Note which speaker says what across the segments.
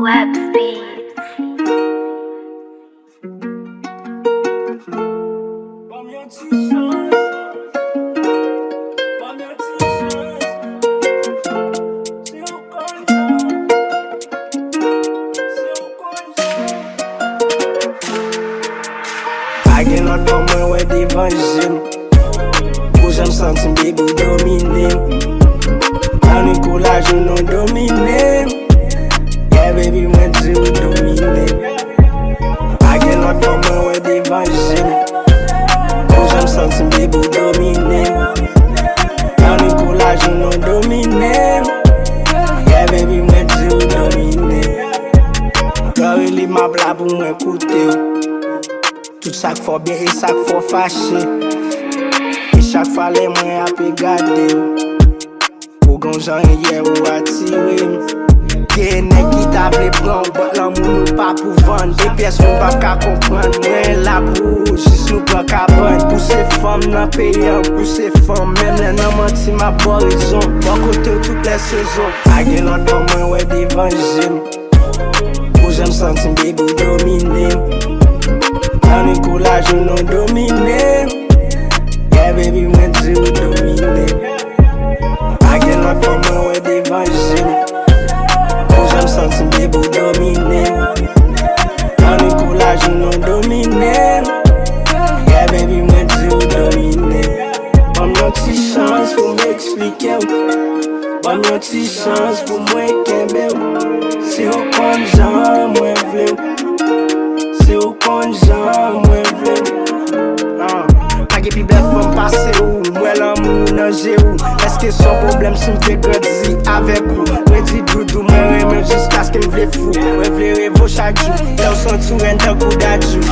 Speaker 1: Web Speed.
Speaker 2: Gen lot for mwen wè devan jen Ou jèm sentim baby ou dominem Lannuit koulaj ou non dominem Yeah baby mwen di ou dominem Gen lot for mwen wè devan jen Ou jèm sentim baby ou dominem Lannuit koulaj ou non dominem Yeah baby mwen di ou dominem Kore li ma bla pou mwen koute ou Tout sak fò bien et sak fò fache Et chak fwa le mwen apè gade ou gon jan yè ou atire Gen nek ki ta vle pran But lanmou nou pa pou vande De piès nou pa ka kompran Mwen la pou jis nou pa ka ban Pousse fòm nan payan Pousse fòm mèm lè nan manti ma borizon Bon kote ou tout les sezon Gen lot fò mwen wè devan jen Ou jèm sentim baby ou dominem Lannuit koulaj ou non dominem Yeah baby mwen di ou dominem Gen lot for mwen wè devan jen Ou jèm sentim baby ou dominem Lannuit koulaj ou non dominem Yeah baby mwen di ou dominem Bam yon ti chans pou m'explike ou Bam yon ti chans pou mwen kembe ou Se ou kon jan mwen vle ou Se ou kon jan mwen vle Page pi blef fòm pase ou Mwen lanmou nan jè ou Eske son problem si mte gòdzi avek ou Mwen di doudou mwen remen jiska sk m vle fou Mwen vle revo chak jou Lè ou son tou ren tan kou dadjou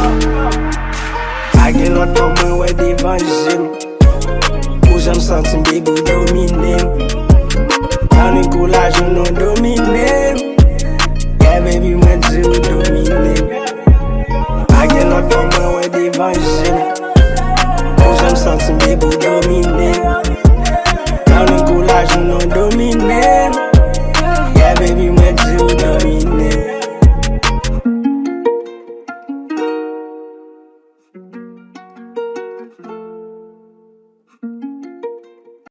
Speaker 2: Gen lot fòm mwen wè devan jen Ou jèm sentim baby ou dominem Lannuit koulaj ou non dominem Yeah baby mwen di ou dominem Gen lot for mwen wè devan jen Ou jèm sentim baby ou dominem